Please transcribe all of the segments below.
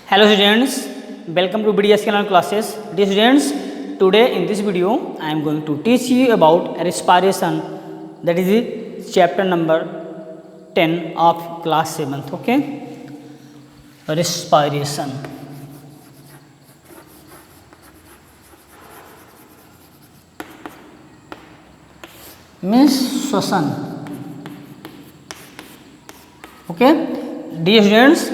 Hello students, welcome to BDS Online classes. Dear students, today in this video I am going to teach you about respiration, that is the chapter number 10 of class 7th. Okay, respiration. Means श्वसन. Okay, dear students,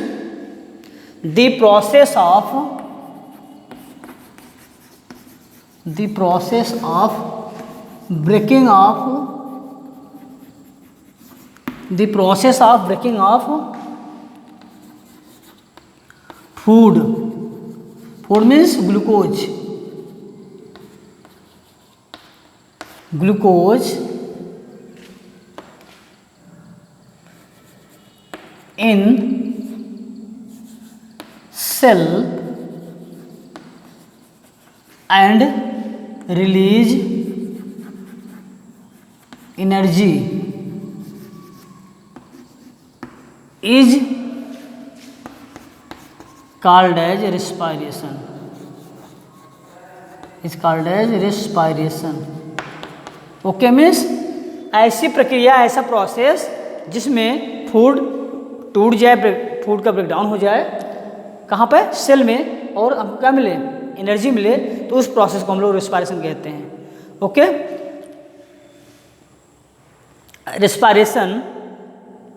the process of breaking of food means glucose in cell and release energy is called as respiration. Okay means ऐसी प्रक्रिया, ऐसा process जिसमें food टूट जाए, food का breakdown हो जाए, कहाँ पे? सेल में, और हमको क्या मिले? एनर्जी मिले, तो उस प्रोसेस को हम लोग रेस्पिरेशन कहते हैं. Okay, respiration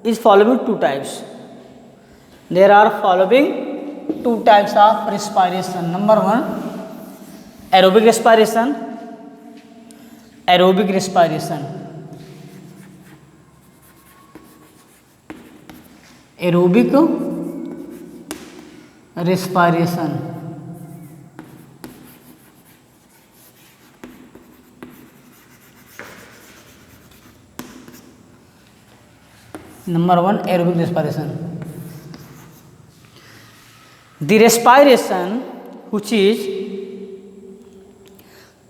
is following two types. There are following two types of respiration. Number 1, aerobic respiration. Aerobic respiration Number 1, aerobic respiration. The respiration which is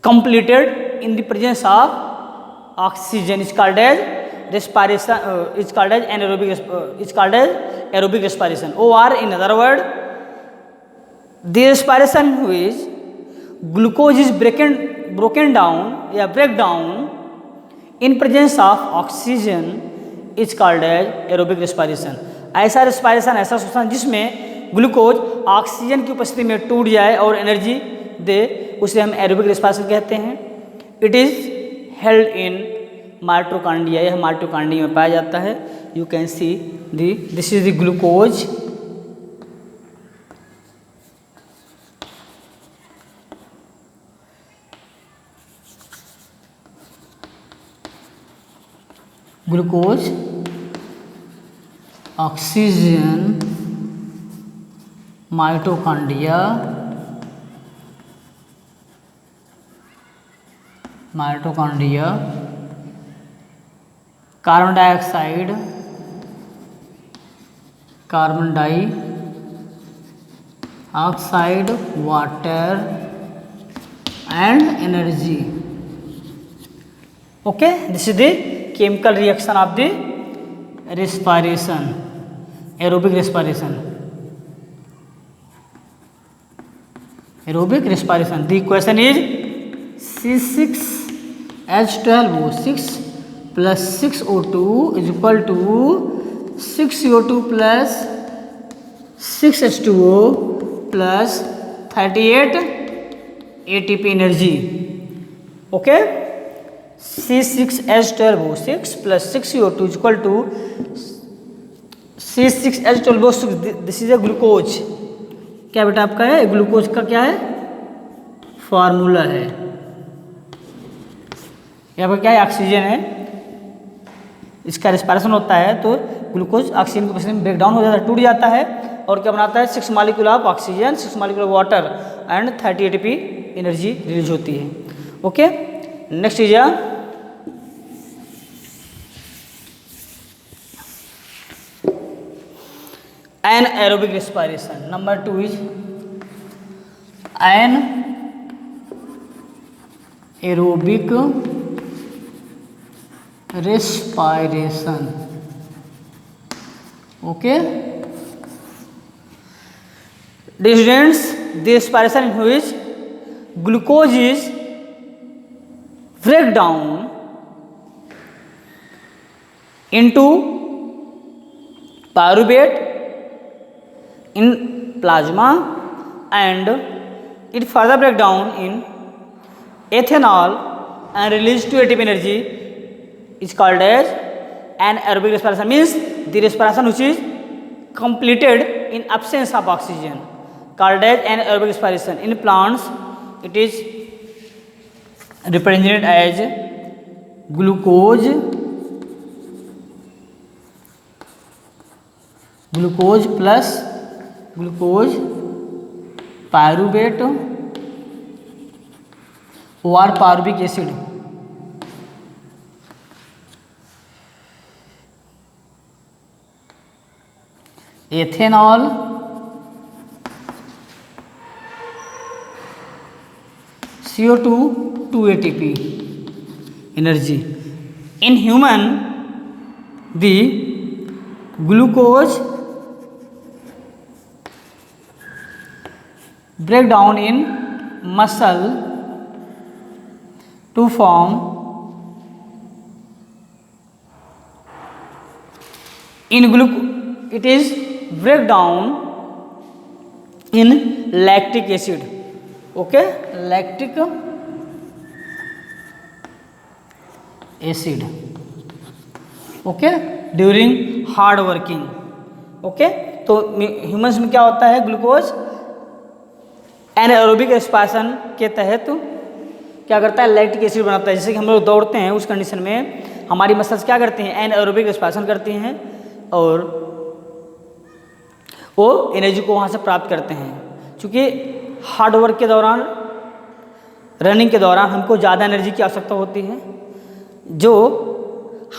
completed in the presence of oxygen is called as respiration. Is called as aerobic respiration. Or in other word, the respiration which glucose is broken down या break down in presence of oxygen is called as aerobic respiration. ऐसा respiration, ऐसा श्वसन जिसमें glucose oxygen की उपस्थिति में टूट जाए और एनर्जी दे, उसे हम एरोबिक रेस्पिरेशन कहते हैं. It is held in mitochondria. यह माइटोकॉन्ड्रिया में पाया जाता है. You can see this is the glucose. Glucose, oxygen, mitochondria, carbon dioxide, carbon dioxide, water and energy. Okay, this is the chemical reaction of the respiration, aerobic respiration. The question is C6H12O6 plus 6O2 is equal to 6CO2 plus 6H2O plus 38 ATP energy. Okay, C6H12O6 plus 6CO2 is equal to C6H12O6. This is a glucose. क्या बेटा आपका है? Glucose का क्या है? Formula है. यहाँ पर क्या है? ऑक्सीजन है. इसका रेस्पिरेशन होता है तो ग्लूकोज ऑक्सीजन की उपस्थिति में ब्रेक डाउन हो जाता है, टूट जाता है, और क्या बनाता है? 6 molecule of oxygen, 6 molecule of water and 30 ATP energy release होती है. Okay, next is anaerobic respiration. Number 2 is anaerobic respiration. Okay, Dear students, the respiration in which glucose is break down into pyruvate in plasma and it further break down in ethanol and release to ATP energy is called as anaerobic respiration. Means the respiration which is completed in absence of oxygen, called as anaerobic respiration. In plants it is represented as glucose plus glucose pyruvate or pyruvic acid. Ethanol CO2 2 ATP energy. In human the glucose break down in muscle to form it is break down in lactic acid. Okay, lactic acid. Okay, during hard working. Okay, तो humans में क्या होता है, glucose एनाएरोबिक respiration के तहत क्या करता है, लैक्टिक एसिड बनाता है. जैसे कि हम लोग दौड़ते हैं उस कंडीशन में हमारी मसल्स क्या करती हैं, एनाएरोबिक रेस्पिरेशन करती हैं और वो एनर्जी को वहाँ से प्राप्त करते हैं. चूँकि हार्ड वर्क के दौरान, रनिंग के दौरान हमको ज़्यादा एनर्जी की आवश्यकता होती है जो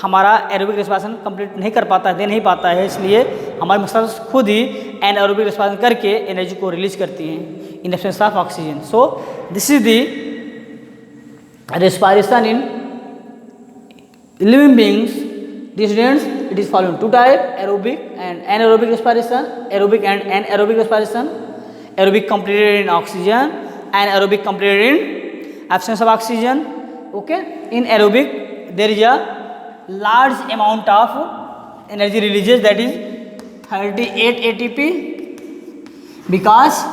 हमारा एरोबिक रेस्पिरेशन कंप्लीट नहीं कर पाता है, दे नहीं पाता है. इसलिए हमारे मसल्स खुद ही एनाएरोबिक रेस्पिरेशन करके एनर्जी को रिलीज करती हैं in absence of oxygen. So this is the respiration in living beings. These students, it is following two type, aerobic and anaerobic respiration. Aerobic and anaerobic respiration. Aerobic completed in oxygen, anaerobic completed in absence of oxygen. Okay, in aerobic there is a large amount of energy releases, that is 38 ATP, because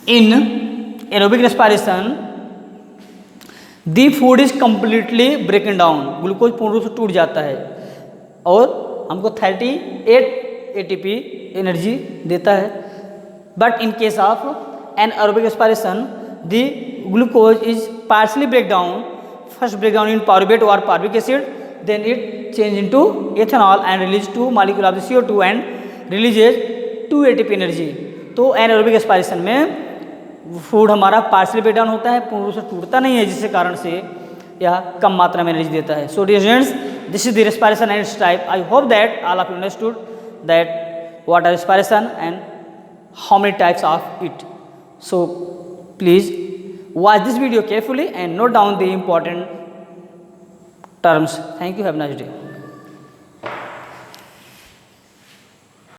in aerobic respiration the food is completely ब्रेकन down. Glucose पूर्ण रूप से टूट जाता है और हमको 38 ATP energy देता है. But in case of anaerobic respiration the glucose is partially break down. First break down in pyruvate और pyruvic acid, then it change into ethanol and release 2 molecule of the CO2 and releases 2 ATP energy. तो anaerobic respiration में food हमारा partially break down होता है, पूर्ण रूप से टूटता नहीं है, जिसके कारण से यह कम मात्रा में एनर्जी देता है. So dear students, this is the respiration and its type. I hope that all of you understood that what are respiration and how many types of it. So please watch this video carefully and note down the important terms. Thank you. Have a nice day.